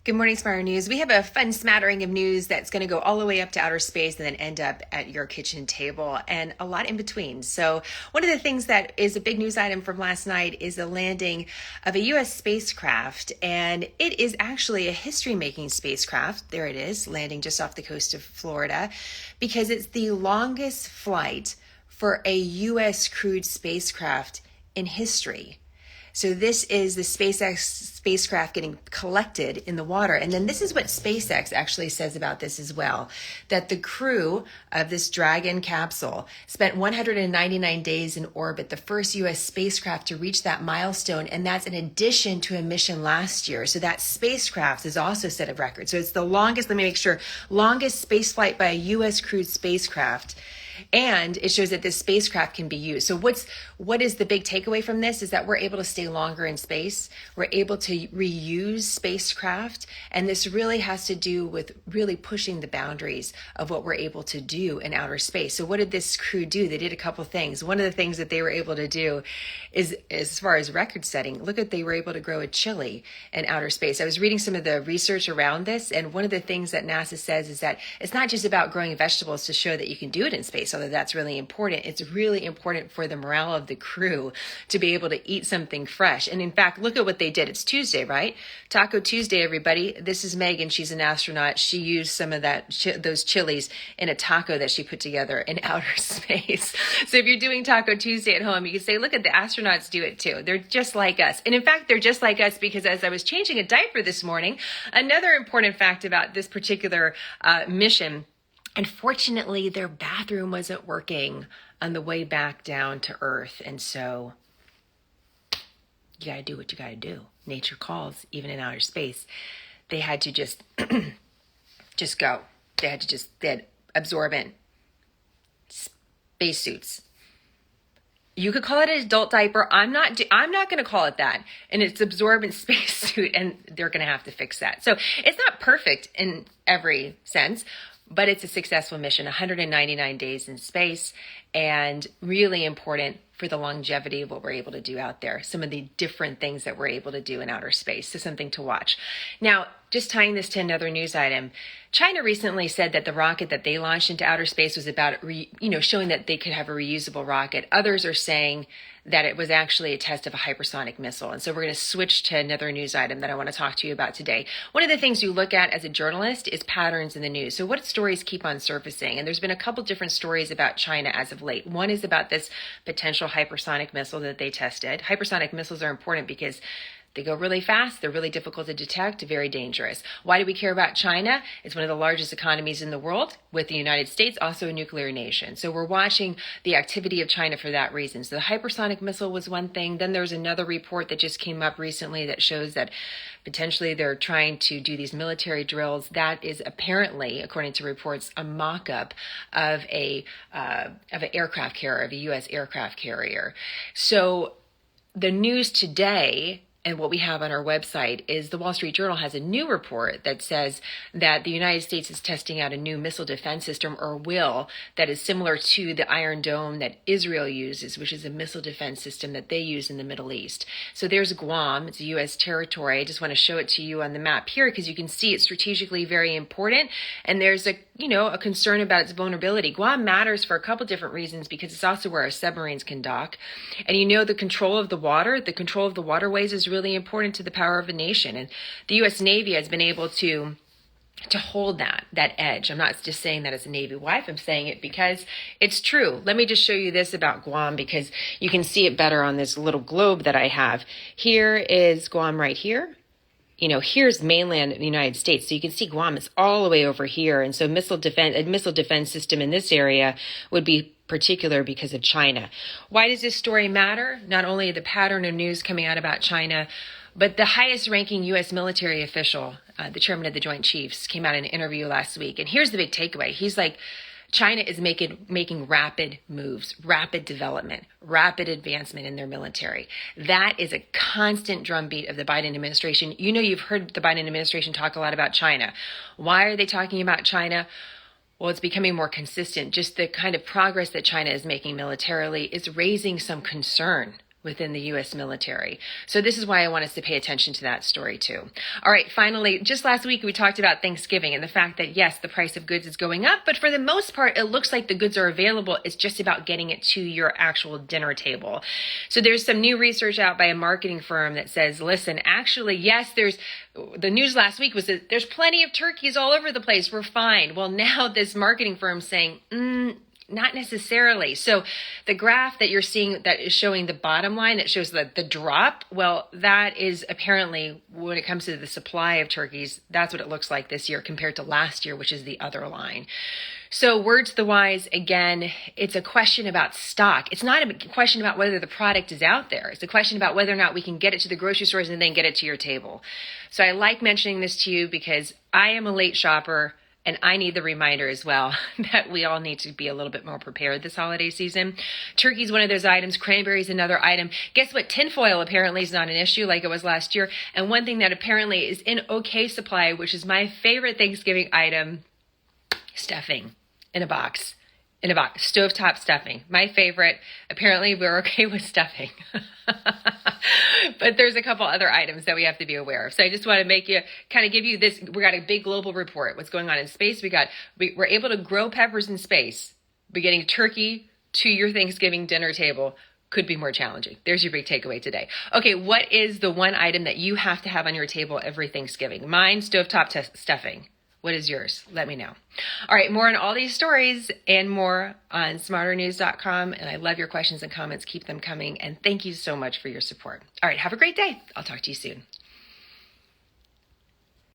Good morning, Spire News. We have a fun smattering of news that's going to go all the way up to outer space and then end up at your kitchen table and a lot in between. So one of the things that is a big news item from last night is the landing of a U.S. spacecraft, and it is actually a history-making spacecraft. There it is, landing just off the coast of Florida, because it's the longest flight for a U.S. crewed spacecraft in history. So this is the SpaceX spacecraft getting collected in the water. And then this is what SpaceX actually says about this as well, that the crew of this Dragon capsule spent 199 days in orbit, the first U.S. spacecraft to reach that milestone. And that's in addition to a mission last year. So that spacecraft is also set a record. So it's the longest, let me make sure, longest spaceflight by a U.S. crewed spacecraft. And it shows that this spacecraft can be used. So what is the big takeaway from this is that we're able to stay longer in space. We're able to reuse spacecraft. And this really has to do with really pushing the boundaries of what we're able to do in outer space. So what did this crew do? They did a couple things. One of the things that they were able to do is, as far as record setting, look at, they were able to grow a chili in outer space. I was reading some of the research around this. And one of the things that NASA says is that it's not just about growing vegetables to show that you can do it in space, although that's really important. It's really important for the morale of the crew to be able to eat something fresh. And in fact, look at what they did. It's Tuesday, right? Taco Tuesday, everybody. This is Megan. She's an astronaut. She used some of those chilies in a taco that she put together in outer space. So if you're doing Taco Tuesday at home, you can say, look at the astronauts do it too. They're just like us. And in fact, they're just like us because as I was changing a diaper this morning, another important fact about this particular mission, unfortunately, their bathroom wasn't working on the way back down to Earth. And so you got to do what you got to do. Nature calls, even in outer space. They had to just go. They had absorbent spacesuits. You could call it an adult diaper. I'm not going to call it that. And it's absorbent spacesuit, and they're going to have to fix that. So it's not perfect in every sense, but it's a successful mission, 199 days in space, and really important for the longevity of what we're able to do out there. Some of the different things that we're able to do in outer space. So something to watch. Now, just tying this to another news item, China recently said that the rocket that they launched into outer space was about, showing that they could have a reusable rocket. Others are saying that it was actually a test of a hypersonic missile. And so we're going to switch to another news item that I want to talk to you about today. One of the things you look at as a journalist is patterns in the news. So what stories keep on surfacing? And there's been a couple different stories about China as of late. One is about this potential hypersonic missile that they tested. Hypersonic missiles are important because they go really fast. They're really difficult to detect, very dangerous. Why do we care about China? It's one of the largest economies in the world, with the United States, also a nuclear nation. So we're watching the activity of China for that reason. So the hypersonic missile was one thing. Then there's another report that just came up recently that shows that potentially they're trying to do these military drills. That is apparently, according to reports, a mock-up of an aircraft carrier, of a U.S. aircraft carrier. So the news today, and what we have on our website, is the Wall Street Journal has a new report that says that the United States is testing out a new missile defense system, or will, that is similar to the Iron Dome that Israel uses, which is a missile defense system that they use in the Middle East. So there's Guam. It's a U.S. territory. I just want to show it to you on the map here because you can see it's strategically very important. And there's a concern about its vulnerability. Guam matters for a couple different reasons because it's also where our submarines can dock. And the control of the waterways is really important to the power of a nation. And the U.S. Navy has been able to hold that edge. I'm not just saying that as a Navy wife. I'm saying it because it's true. Let me just show you this about Guam because you can see it better on this little globe that I have. Here is Guam right here. Here's mainland of the United States. So you can see Guam is all the way over here. And so a missile defense system in this area would be particular because of China. Why does this story matter? Not only the pattern of news coming out about China, but the highest ranking U.S. military official, the chairman of the Joint Chiefs, came out in an interview last week. And here's the big takeaway. He's like, China is making rapid moves, rapid development, rapid advancement in their military. That is a constant drumbeat of the Biden administration. You've heard the Biden administration talk a lot about China. Why are they talking about China? Well, it's becoming more consistent. Just the kind of progress that China is making militarily is raising some concern within the U.S. military. So this is why I want us to pay attention to that story too. All right, finally, just last week we talked about Thanksgiving and the fact that yes, the price of goods is going up, but for the most part, it looks like the goods are available. It's just about getting it to your actual dinner table. So there's some new research out by a marketing firm that says, listen, actually, yes, the news last week was that there's plenty of turkeys all over the place. We're fine. Well, now this marketing firm's saying, not necessarily. So the graph that you're seeing that is showing the bottom line that shows the drop, well, that is apparently when it comes to the supply of turkeys, that's what it looks like this year compared to last year, which is the other line. So word to the wise, again, it's a question about stock. It's not a question about whether the product is out there. It's a question about whether or not we can get it to the grocery stores and then get it to your table. So I like mentioning this to you because I am a late shopper. And I need the reminder as well that we all need to be a little bit more prepared this holiday season. Turkey is one of those items. Cranberry is another item. Guess what? Tinfoil apparently is not an issue like it was last year. And one thing that apparently is in okay supply, which is my favorite Thanksgiving item, stuffing in a box. Stovetop stuffing. My favorite. Apparently we're okay with stuffing. But there's a couple other items that we have to be aware of. So I just want to give you this. We got a big global report. What's going on in space? We're able to grow peppers in space, but getting turkey to your Thanksgiving dinner table could be more challenging. There's your big takeaway today. Okay, what is the one item that you have to have on your table every Thanksgiving? Mine, stovetop stuffing. What is yours? Let me know. All right, more on all these stories and more on smarternews.com. And I love your questions and comments. Keep them coming. And thank you so much for your support. All right, have a great day. I'll talk to you soon.